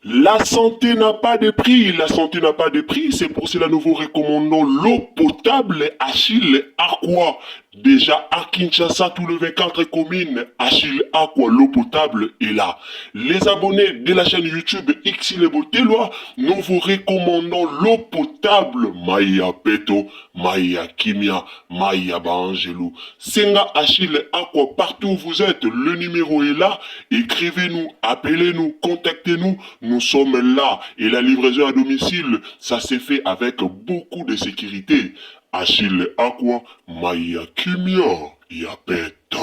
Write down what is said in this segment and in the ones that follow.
La santé n'a pas de prix, la santé n'a pas de prix, c'est pour cela que nous vous recommandons l'eau potable Achille Aqua. Déjà à Kinshasa, tous les 24 communes, Achille Aqua, l'eau potable est là. Les abonnés de la chaîne YouTube Xile Botelwa, nous vous recommandons l'eau potable Maya Peto, Maya Kimia, Maya Bangelou. Senga Achille Aqua, partout où vous êtes, le numéro est là. Écrivez-nous, appelez-nous, contactez-nous. Nous sommes là et la livraison à domicile, ça s'est fait avec beaucoup de sécurité. Achille Aqua, Maya Kimia, Yapeta.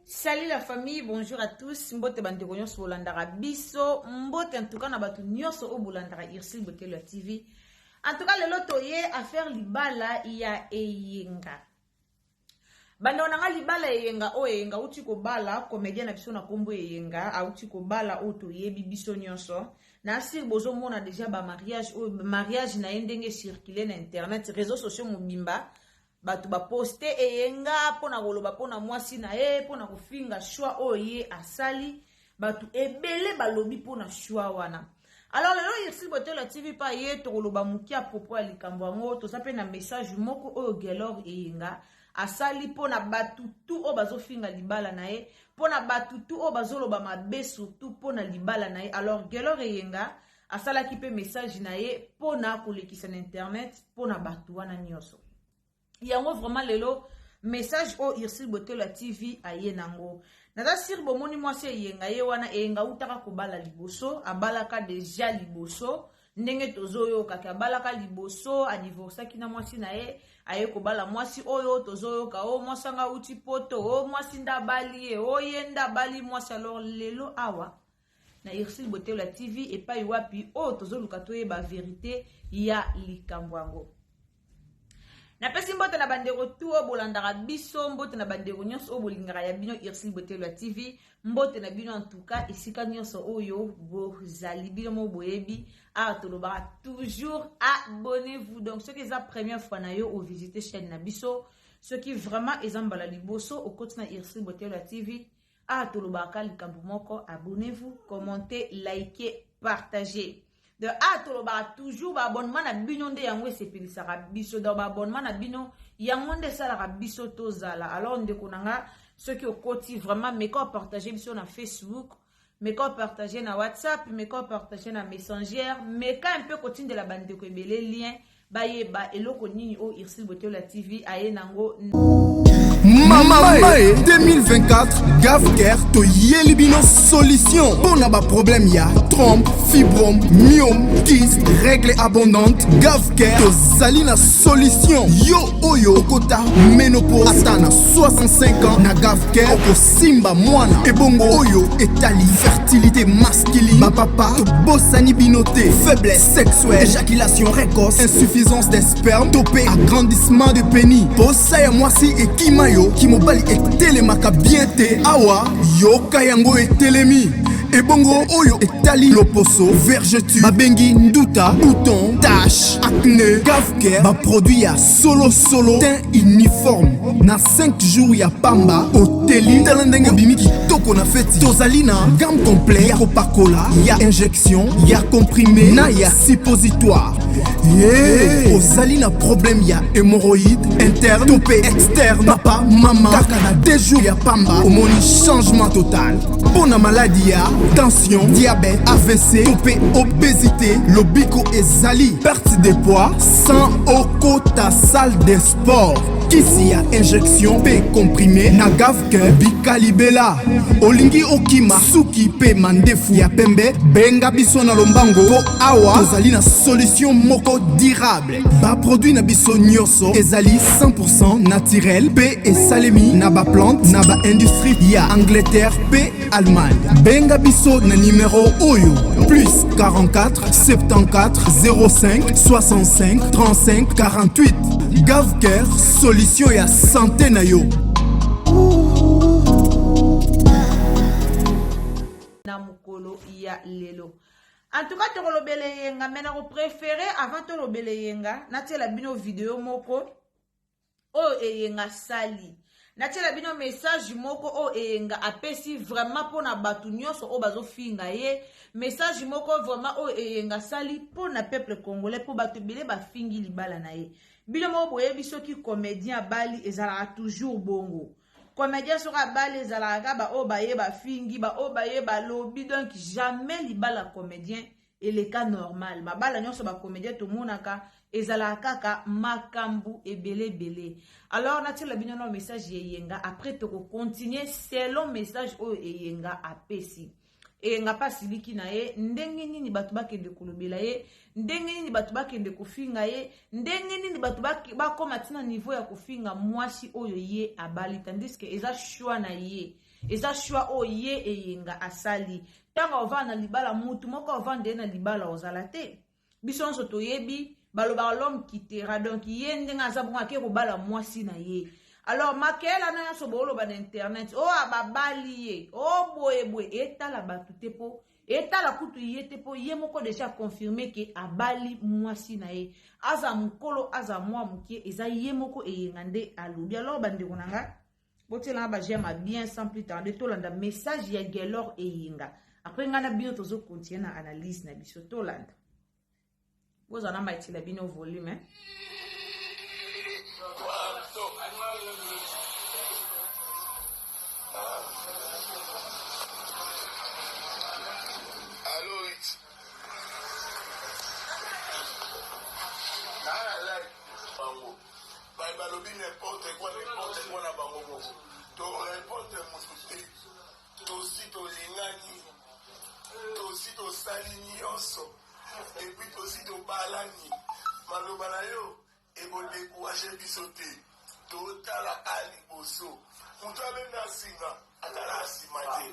Salut la famille, bonjour à tous. Mbote bande konyo so bolandaka biso, mbote en tout cas na batu nyonso o bolandaka Irsil Botelwa TV. En tout cas lelo toye affaire libala ya eyenga. Banda onanga libala eyenga o eyenga uti ko bala comédien na biso na kombo eyenga auti ko bala o toyebi biso nyonso. Na sir bozo mona déjà ba mariage na ndenge circuler na internet, réseaux sociaux mobimba. Batu ba poste eyenga pona koloba pona mwasi na pona kofinga choix oye asali batu ebele balobi pona choix wana. Alors lelo Irsil Botelwa TV pa ye to koloba muki a propos ya likambo yango to sape na message moko oyo Gelor eyenga asali pona batu tu o bazofinga libala na pona batu tu o bazoloba mabe surtout pona libala na alors Gelor eyenga asala ki pe message na pona kolekisa na internet pona batu wana nyonso. Yango vraiment lelo message o Irsil Botelwa TV aye nango. Nada sir bomoni mwasi yenga wana yenga utaka kobala liboso, abalaka déjà liboso, ndenge tozoyo kaka abalaka liboso, a divorcer kina mwasi na aye kobala mwasi oyo tozoyo ka o mwasanga uti poto, o mwasi ndabali o yenda bali mwasi alors lelo awa. Na Irsil Botelwa TV et pas wapi o tozoluka toyeba vérité ya likambo yango. Na pesi mbote na bandeko tu o bolandaka biso, mbote na bandeko nyonso o bolingaka ya bino Irsil Botelwa TV, mbote na bino en tout cas esika nyonso oyo bozali bino mo boyebi a tolobaka toujours abonnez-vous. Donc ceux qui est la première fois na yo o visiter chaîne na biso, ceux qui vraiment ezambala liboso au côté na Irsil Botelwa TV a tolobaka likambo moko, abonnez-vous, commentez, likez, partagez. De toloba toujours ba abonnement na bino nde yango sepelisaka biso da ba abonnement na bino yango nde salaka biso tozala. Alors ndeko nanga ceux qui okoti vraiment mais quand partager biso na Facebook, mais quand partager na WhatsApp, mais quand partager na Messenger, mais quand un peu continue de la bande de kobele lien ba yeba eloko nini o Irsil Botelwa TV aye nango. Mama 2024 Gavker to Yelibino solution. Pour n'a pas problème ya trompe, fibrome, myome, kyste, règles abondantes. Gavker to Zalina solution. Yo oyo kota ménopause atana 65 ans na Gavker oko simba mwana. Ebongo oyo etali fertilité masculine. Ma papa to bossani binoté, faiblesse sexuelle, éjaculation précoce, insuffisance des spermes, topé agrandissement de pénis. Bossa ya mwasi et kimayo Kimobali etelemaka bien te awa yoka yango etelemi ebongo oyo etali loposo vergeture babengi nduta bouton tache acné Gavker ba produit ya solo teint uniforme na 5 jours ya pamba oteli talendenge bimi kitoko na feti tozali na gamme complet ya kopakola ya injection ya comprimé na ya suppositoire. Ozali na problème ya hémorroïde interne topé externe papa mama kaka na 2 jours ya pamba omoni changement total. Pour na maladie ya tension, diabète, AVC, topé obésité, lobiko ezali perte de poids sans okota salle de sport. Kisi ya injection pe comprimé na Gavker bikalibela olingi okima suki pe mandefu ya pembe benga biso na lombango po awa tozali na solution moko durable. Ba produit na biso nyonso ezali 100% naturel pe esalemi na ba plante na ba industrie ya Angleterre pe Allemagne. Benga biso na numéro oyo plus 44 74 05 65 35 48. Gavker solution ya santé na yo. Na mukolo ya lelo. En tout cas, tu as yenga, mais tu préféré avant de yenga, tu as bino vidéo moko, oh yenga sali. Tu as bino message moko, oh yenga apesi vraiment pour na batu nyonso o bazo finga ye, message moko vraiment oh yenga sali pour na peuple congolais pour batu bile ba fingi libala na ye. Bino mo boye biso ki comédien bali ezala toujours bongo. Comédien sera bali ezalaka ba o baye ba fingi ba o baye ba lobby donc jamais libala comédien et le cas normal ma bala nyonso ba comédien to monaka ezalaka ka makambu ebele bele. Alors natila bino no message yenga après to continuer selon message o yenga apesi e nga pasi liki na ye ndenge nini batu bakende kolobela ye ndenge nini batu bakende kofinga ye ndenge nini batu bakoma tina niveau ya kofinga mwasi oyo ye abali tandis que eza choix na ye eza choix o ye eyenga asali tanga ovana libala mutu moko ovande na libala ozala te biso nso toyebi baloba l'homme quittera donc ye ndenge aza bongo ake kobala mwasi na ye. Alors makela na yaso bolo ba internet oh ababali ye oh boye etala batute po etala kutu yete po ye moko déjà confirmé que abali mwasi na ye aza mukolo aza mwa mukie eza ye moko eyengande alobi. Alors bande konanga botela ba j'aime bien sans plus tarder to landa message ya Gelor eyenga après ngana bio tozo continuer na analyse na biso to landa boza na maitila bino volume hein? Balobi n'importe quoi na bango to n'importe mosuté to si to lingani to si to sali nyonso et puis to si to balani maloba na yo ebode kuache biso te to tala ali boso mutu abenda singa atala asima te.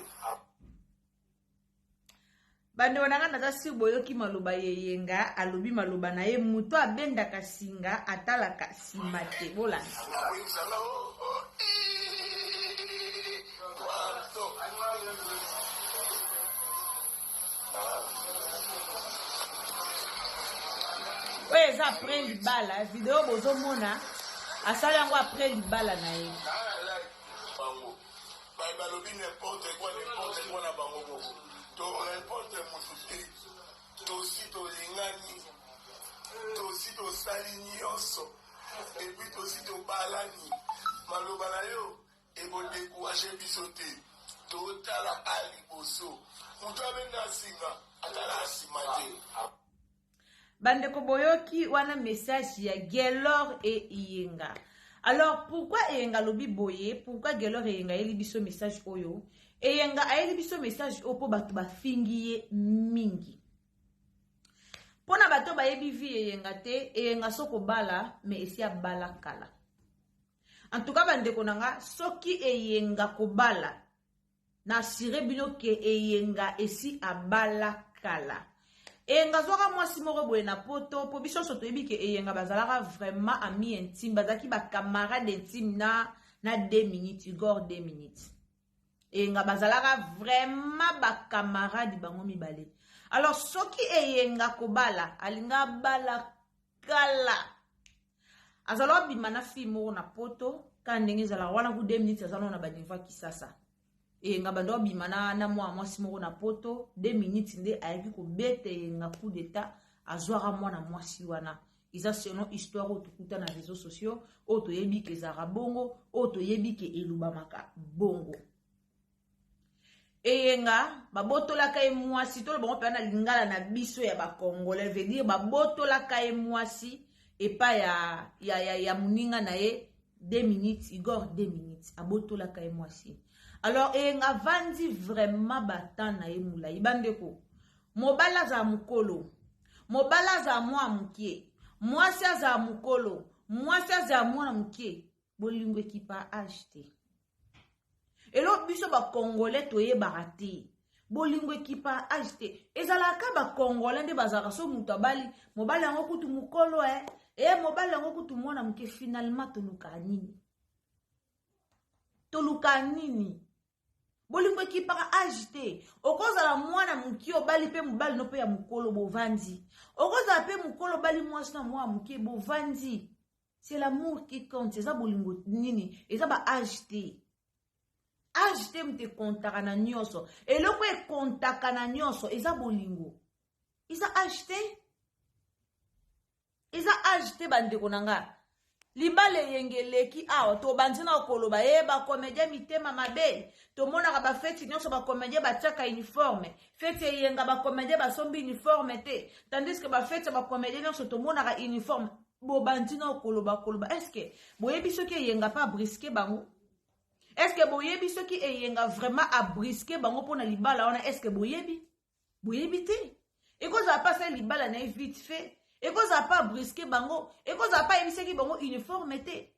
Bande wananga natasi boyoki maloba yeyenga alobi maloba na ye muto abenda kasinga atala kasima te bola. Ouais, ça après libala vidéo bozo mona asali yango après libala na ye. Balobi n'importe quoi na bango to n'importe mosuté to si to lingani to si to sali nyonso et puis to si to balani maloba na yo ebode kuache biso te to tala ali boso mutu abenda singa atala asima te. Bande koboyoki wana message ya Gelor et Iyenga. Alors pourquoi Iyenga lobi boye pourquoi Gelor et Iyenga yeli biso message oyo Iyenga ayeli biso message opo batu ba fingiye mingi pona bato ba yebi vi Iyenga te Iyenga soko bala mais esi bala kala. En tout cas bande konanga soki Iyenga ko bala na sire bino ke Iyenga esi abala kala. Eyenga zoka mwasi moko boye na poto po biso soto yebi ke Eyenga bazalaka vraiment ami intime bazaki ba camarade intime na 2 minutes Igor 2 minutes. Eyenga bazalaka vraiment ba camarade bango mibale. Alors soki Eyenga kobala alinga bala kala azalo bimana fi moko na poto kandenge zala wana ku 2 minutes azalo na baniva kisasa. Et nga bando bimana na mwasi moko na poto 2 minutes nde ayaki ko bete nga coup d'état azwara mwana mwasi wana isa selon histoire otukuta na réseaux sociaux oto yebi ke zara bongo oto yebi ke elubamaka bongo et nga babotola kay mwasi to bongo pe na lingala na biso ya ba congolais veut dire babotola kay mwasi et pas ya muninga na ye 2 minutes Igor 2 minutes abotola kay mwasi. Alors Eyenga vandi vraiment batana ye mula ibandeko mobala za mukolo mobala za mwa mukie mwasi za mukolo mwasi za mwa mukie bolingwe kipa acheter elo biso ba congolais toye barate bolingwe kipa acheter ezalaka ba congolais nde bazaka so mutabali mobala yango kutu mukolo mobala yango kutu mwana mukie finalement toluka nini bolingo ekipaka age te. Okozala mwana mukie obali pe mobali no pe ya mukolo bovandi. Okozala pe mukolo bali mwasi na mwa mukie bovandi. C'est l'amour qui compte. Eza bolingo nini? Eza ba age te. Age te mte kontaka na nyonso. Eloko e kontaka na nyonso eza bolingo. Eza age te. Eza age te bandeko nanga. Libale yengeleki awa to banzina okoloba ba comédien mitema mabe to monaka ba feti nyonso ba comédien ba tiaka uniforme feti yenga ba comédien ba sombi uniforme te tandis que ba feti ba comédien nyonso to monaka uniforme bo banzina okoloba est-ce que boyebi soki yenga pa brisquer bango est-ce que boyebi soki yenga vraiment a brisquer bango pona libala wana est-ce que boyebi te ekoza passer libala na vite fait. Et qu'on n'a pas brisqué bango, et qu'on n'a pas émis qui bango uniforme était.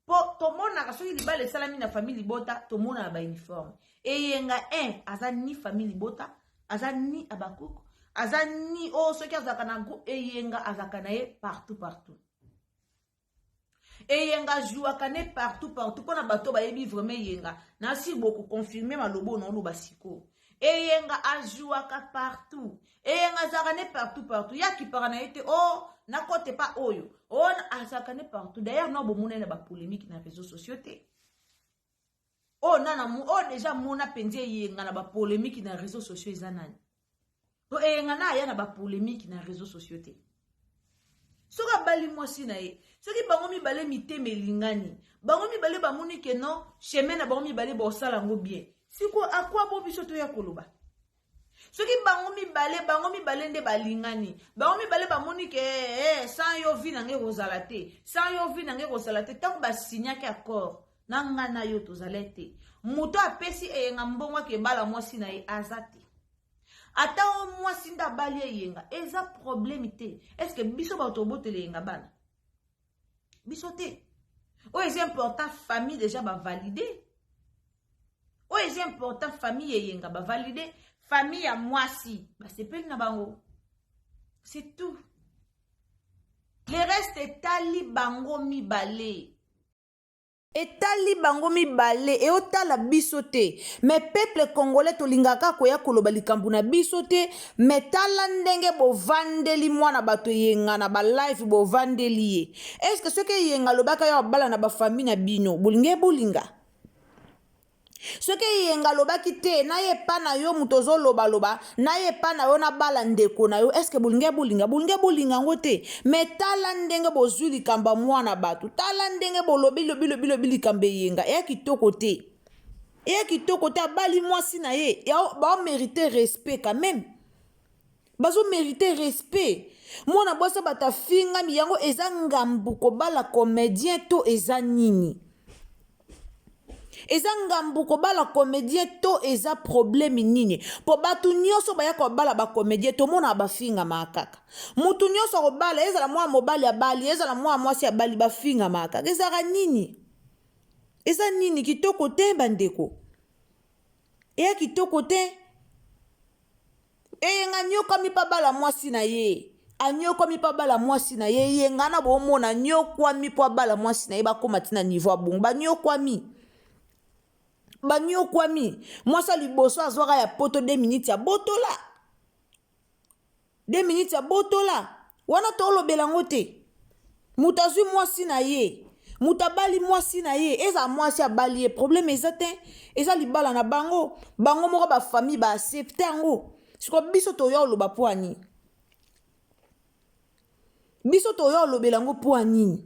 Pour tout le monde a reçu les salami na famille bota, tout le monde a ba uniforme. Et il y a un, azani famille bota, azani abakuk, azani oh ceux qui azakanago, et il y a azakanaye partout. Et il y a jouakane partout. Qu'on a bateau ba ebi vraiment yenga. Nasi beaucoup confirmé ma lobo non lo basiko. Et yenga ajuaka partout. Et yenga zakane partout. Ya qui parana été oh na kote pas oyo. Oh na azakane partout. D'ailleurs non bomune na ba polémique na réseaux sociaux te. Oh nana oh déjà mona penze yenga na ba polémique na réseaux sociaux ezanani. To yenga na ya na ba polémique na réseaux sociaux te. Soka bali mwasi na ye. Soki bango mi bale miteme lingani. Bango mi bale bamuni ke non chemin na bango mi bale bosala ngo bien. Siko akwa bo biso to ya koloba. Soki bango mi bale nde balingani. Bango mi bale bamuni ke sans yo vi nange kozala te. Sans yo vi nange kozala te. Tango ba signaki accord nanga na yo tozalete. Muto apesi nga mbongo ke bala mwasi na ye azate. Ata o mwasi nda bali yenga eza problème te. Est-ce que biso ba tobotele yenga bana? Biso te. O est important famille déjà ba valider. O est important famille yenga ba valider. Famille à mwasi ba sepeli na bango. C'est tout. Le reste est tali bango mi balé. Etali bango mibale e otala bisote mais peuple congolais tolingaka koya koloba likambu na bisote mais tala ndenge bovandeli mwana bato yenga na ba live bovandeli ye. Est-ce que ce que yenga lobaka ya bala na ba famille na bino bolinga ce que yenga lobaki te na ye pa na yo mutozo loba na ye pa na yo na bala ndeko na yo est-ce que bolinga ngote mais tala ndenge bozwi likamba mwana bato tala ndenge bolobi likambe yenga e kitoko te abali mwasi na ye ba mériter respect quand même bazo mériter respect mwana bosa bata finga miyango eza ngambu ko bala comédien to eza nini. Eza ngambu ko bala comédien to eza problème nini. Po batu nyonso baya ko bala ba comédien to mona ba finga makaka. Mutu nyonso ko bala ezala mwa mobali ya bali, ezala mwa mwasi ya bali ba finga makaka. Ezala nini? Eza nini kitoko te bandeko? Eya kitoko te. Nga nyoka mi pa bala mwasi na ye. Anyoko mi pa bala mwasi na ye. Yenga na bo mona nyokwa mi pa bala mwasi na ye ba koma tina niveau bon. Ba nyokwa mi. Banyo kwami mwasa liboso azwaka ya poto 2 minutes ya botola 2 minutes ya botola wana tolobela ngote mutazwi mwasi na ye mutabali mwasi na ye eza mwasi abali ye problème ezate eza libala na bango moko ba famille ba accepter ngo siko biso to yo loba po ani biso to yo lobela ngo po ani.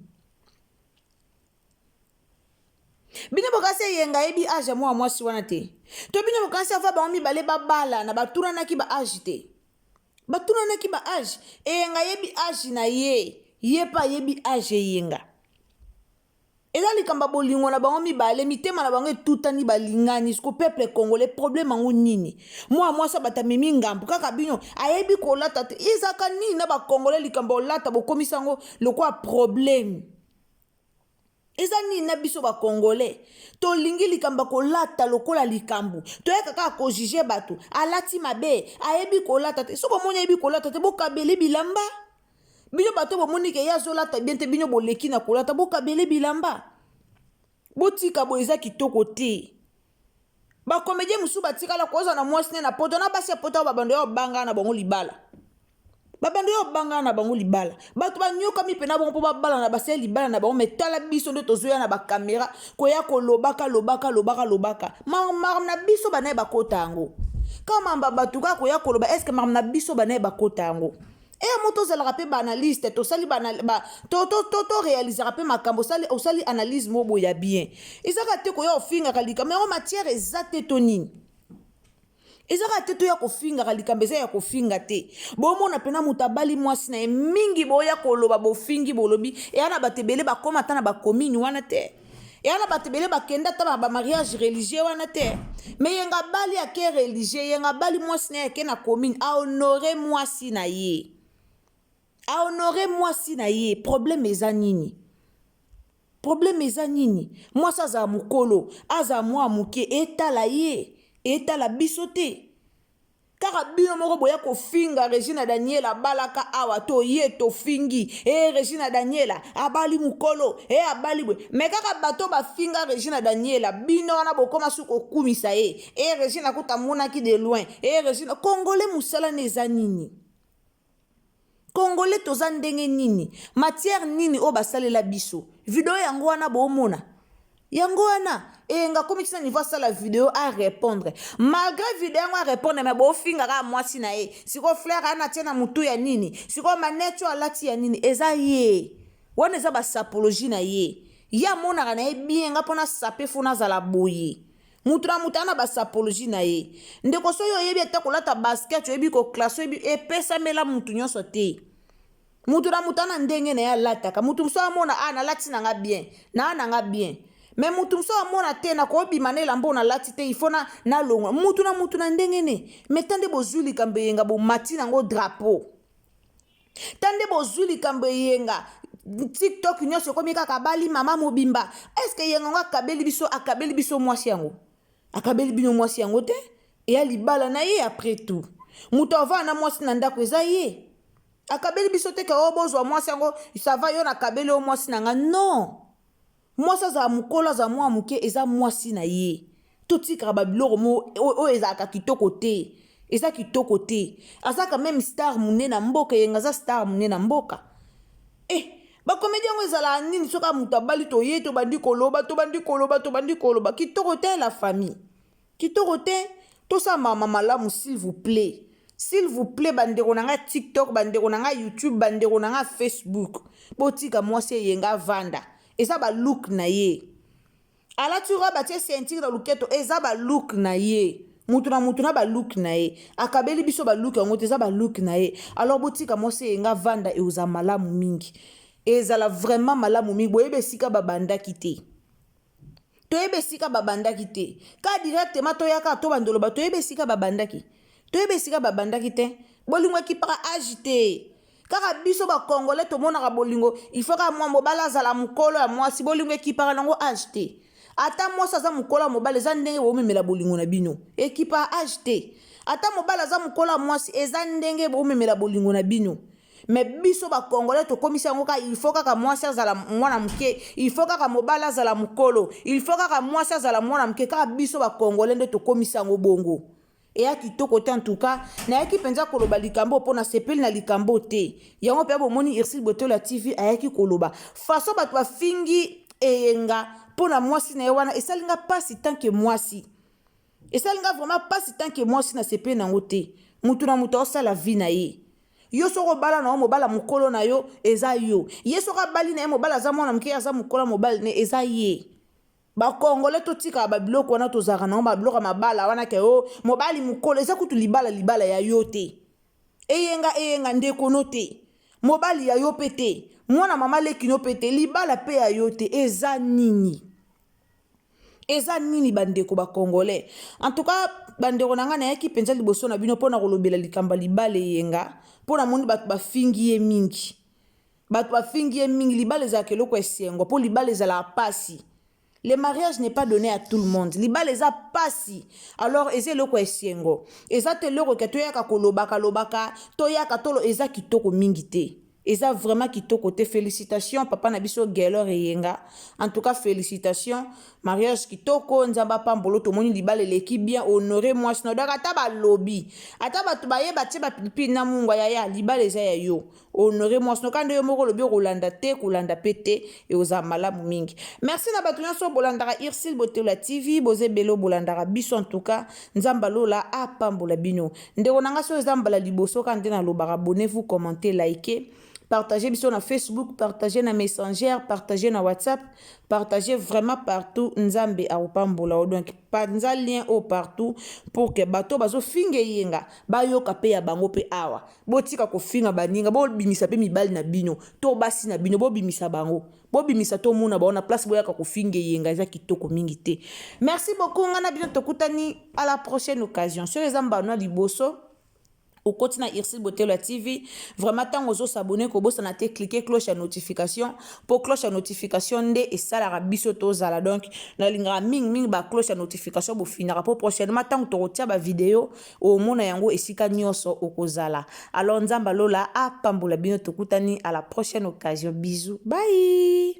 Bino bokase yenga ebi age mwa mwasi wana te. To bino bokase afa ba mibale babala na batura na ki ba age te. Batura na ki ba age. Yenga yebi age na ye pa yebi age yenga. Eza likamba bolingo na bango mibale mitema na bango etutani balingani siko peuple congolais problème ngo nini. Mwasa bata mimi ngambu kaka bino ayebi ko lata te. Izaka nini na ba congolais likamba olata bokomisa ngo lokwa problème. Eza ni na biso ba congolais to lingi likamba ko lata lokola likambu to yaka ka ko juger bato alati mabe ayebi ko lata te so bomoni ayebi ko lata te bokabele bilamba bino bato bomoni ke yazo lata bien te bino boleki na ko lata bokabele bilamba botika bo eza kitoko te ba comédien musu batikala koza na mwasi ne na poto na basi ya poto babando yo banga na bango libala babando yo banga na bango libala bato banyoka mi pena bango po babala na basi libala na bango metala biso nde tozoya na bakamera koya kolobaka lobaka maram na biso banaye bakota yango kama mbabatuka koya koloba eske maram na biso banaye bakota yango moto ozalaka mpe baanalyste tosali to réalisera mpe makambo osali analyse mobo ya bien ezaka te koya ofingaka likambo yango matière eza te to nini ezaka te to ya kofingaka likambo eza ya kofinga te bomona mpena moto abali mwasi na ye mingi boya koloba bofingi bolobi eya na bato ebele bakoma ata na bakomini wana te eya na bato ebele bakenda ata bamariage religieux wana te me yenga bali ake religieux yenga bali mwasi na ye ake na komine ahonore mwasi na ye ahonore mwasi na ye problème eza nini mwasi aza mokolo aza mwa moke etala ye etala biso te kaka bino moko boya kofinga Regina Daniela abalaka awa to ye tofingi Regina Daniela abali mokolo abali bwe me kaka bato bafinga Regina Daniela bino wana bokoma su kokumisa ye Regina kuta monaki de loin Regina congolais musala neza nini congolais toza ndenge nini matière nini o basalela biso video yango wana bomona yango wana nga komitina niveau sala video a répondre malgré video yango a répondre mais bofinga ka mwasi na ye siko fleur ana tiena mutu ya nini siko manecho alati ya nini eza ye wana eza ba sapologie na ye ya mona na ye bien nga pona sape fona zala boye mutu na mutu ana ba sapologie na ye ndeko so yo yebi ata kolata basket yebi ko classe yebi epesa mela mutu nyonso te mutu na mutu ana ndenge na ya lataka mutu so amona ana lati na nga bien na nga bien mais mutu so amona te na ko bimana lambo na lati te ifona na longa mutu na ndenge ne metande bozuli kambe yenga bo mati nango drapeau tande bozuli kambe yenga TikTok nyonso komi kaka bali mama mobimba est-ce que yenga akabeli biso mwasi yango akabeli bino mwasi yango te ya libala na ye après tout mutu ava na mwasi na ndako eza ye akabeli biso te ka obozwa mwasi yango ça va yo na kabeli o mwasi nanga non mwasi aza mokolo aza mwa moke eza mwasi na ye totikaka babiloko mo oyo ezalaka kitoko te eza kitoko te azaka même star mune na mboka yenga aza star mune na mboka bakomedi yango ezala nini soka moto abali toye tobandi koloba kitoko te la famille kitoko te tosambama malamu s'il vous plaît bandeko na nga TikTok bandeko na nga YouTube bandeko na nga Facebook botika mwasi yenga vanda eza ba look na ye alati roba tie sentir na luketo eza ba look na ye mutu na ba look na ye akabeli biso ba look yango eza ba look na ye alors botika mwasi yenga vanda euza malamu mingi ezala vraiment malamu mingi boyebe sika babandaki te toyebe sika babandaki te ka directement toyaka to bandolo ba toyebe sika babandaki te bolingo ekipaka agité kaka biso bakongole tomonaka bolingo ifoka mwa mobala azala mokolo ya mwasi bolingo ekipaka nango agité ata mwasi aza mokolo ya mobala eza ndenge bomemela bolingo na bino ekipaka agité ata mobala aza mokolo ya mwasi eza ndenge bomemela bolingo na bino me biso bakongole tokomisi yango ka il faut kaka mwasi azala mwana moke il faut kaka mobala azala mokolo il faut kaka mwasi azala mwana moke kaka biso bakongole nde tokomisi yango bongo eya kitoko te en tout cas nayaki mpenza koloba likambo mpo na sepeli na likambo te yango mpe bomoni Irsil Botola TV ayaki koloba faso bato bafingi eyenga mpo na mwasi na ye wana esalinga pasi tanke mwasi esalinga vraiment pasi tanke mwasi na sepeli nango te mutu na mutu osala vi na ye yo soko bala na yo mobala mokolo na yo eza yo ye soko bali na ye mobala aza mwana moke aza mokolo mobali ne eza ye bakongole totika babiloko wana tozaka nango babiloko mabala wana ke o mobali mokolo eza kutu libala ya yo te eyenga ndeko no te mobali ya yo pe te mwana mama leki no pe te libala pe ya yo te eza nini bandeko bakongole en tout cas bandeko nanga nayaki mpenza liboso na bino mpona kolobela likamba libala eyenga mpona moni bato bafingi ye mingi libala ezalaka eloko esengo mpo libala ezalaka pasi. Le mariage n'est pas donné à tout le monde. Liba les a passé. Alors, eze loko esiengo. Eza te loko ke toyaka kolobaka lobaka. Toyaka tolo eza kitoko mingite. eza vraiment kitoko te. Félicitations papa na biso Gaylor Eyenga, en tout cas félicitations, mariage kitoko, nzamba pambolo tomoni libala eleki bien, honoré moi sino daka ata balobi ata bato bayeba tie bapilipili na mungwa ya libala eza ya yo, honoré moi sino kande yo moko lobi kolanda te kolanda pete e oza malamu mingi. Merci na bato nyonso bolandaka Irsil Botelo TV, boze belo bolandaka biso, en tout cas nzamba lola apambola bino. Ndeko nanga so eza mbala liboso kande na lobaka, abonnez-vous, commentez, likez, partagez biso na Facebook, partagez na Messenger, partagez na WhatsApp, partagez vraiment partout. Nzambe aopambola, donc panza lien au partout pour que bato bazo finge yenga bayoka pe ya bango pe awa botika ko finga baninga bo bimisa pe mibali na bino to basi na bino bo bimisa bango bo bimisa to muna ba na place boyaka ko finge yenga za kitoko mingi te. Merci beaucoup ngana bino tokutani à la prochaine occasion sur les ambano liboso au continent Irsil Botelo TV. Vraiment tant aux s'abonner ko bossa na te cliquer cloche à notification pour cloche à notification nde et ça la biso to zala, donc na lingra ming ba cloche à notification bo finira pour prochainement tant to retia ba vidéo au mona yango esika nyoso okozala. Alors nzamba lola a pambola bino tokutani à la prochaine occasion. Bisous, bye.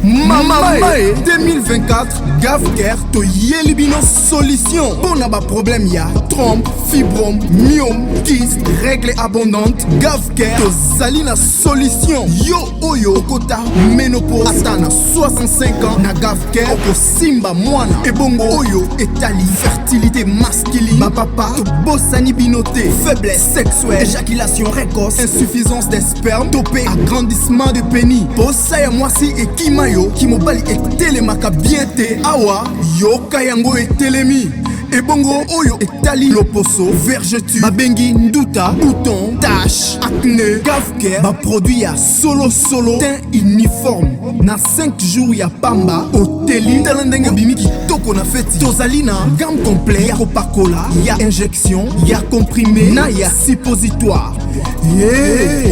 Mamae 2024 Gavker to Yelibino solution. Pour n'a pas problème ya trompe, fibrome, myome, kyste, règles abondantes. Gavker to Zalina solution. Yo oyo kota ménopause atana 65 ans na Gavker oko simba mwana. Ebongo oyo etali fertilité masculine. Ma papa to bossani binoté, faiblesse sexuelle, éjaculation précoce, insuffisance des spermes, topé agrandissement de pénis. Bossa ya mwasi et kimayo kimobali etelemaka bien te awa yoka yango etelemi. Ebongo oyo etali loposo, vergeture, babengi nduta, bouton, tache, acné. Gavker ba produit ya solo teint uniforme na 5 jours ya pamba oteli talandenge bimi kitoko na feti. Tozali na gamme complet ya kopakola, ya injection, ya comprimé na ya suppositoire.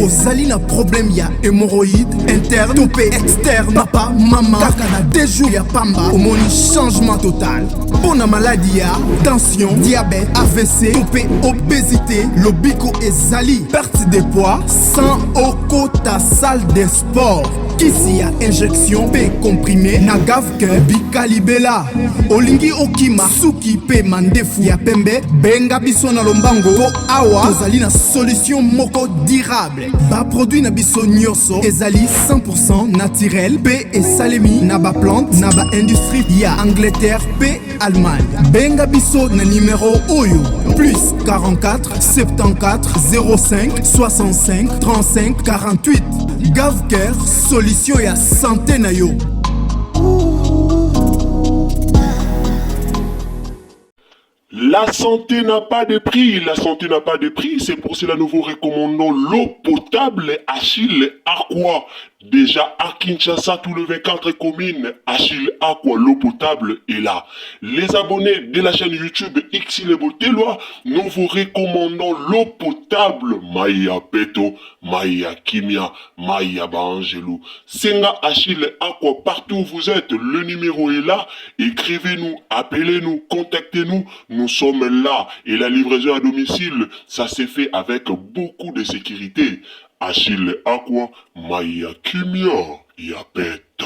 Ozali na problème ya hémorroïde interne topé externe, papa mama kaka na 2 jours ya pamba omoni changement total. Pona maladie ya tension, diabète, AVC, topé obésité, lobiko ezali perte de poids sans okota salle de sport. Kisi ya injection pe comprimé na Gavker bikalibela olingi okima suki pe mandefu ya pembe benga biso na lombango po awa tozali na solution moko durable. Ba produit na biso nyonso ezali 100% naturel pe esalemi na ba plante na ba industrie ya Angleterre pe Allemagne. Benga biso na numéro oyo plus 44 74 05 65 35 48. Gavker solution ya santé na yo. La santé n'a pas de prix, la santé n'a pas de prix, c'est pour cela nous vous recommandons l'eau potable Achille Aqua. Déjà à Kinshasa, tous les 24 communes, Achille Aqua, l'eau potable est là. Les abonnés de la chaîne YouTube Irsil Botelo, nous vous recommandons l'eau potable Maya Peto, Maya Kimia, Maya Bangelou. Senga Achille Aqua, partout où vous êtes, le numéro est là. Écrivez-nous, appelez-nous, contactez-nous. Nous sommes là et la livraison à domicile, ça s'est fait avec beaucoup de sécurité. Achille Aqua, Maya Kimia, Yapeto.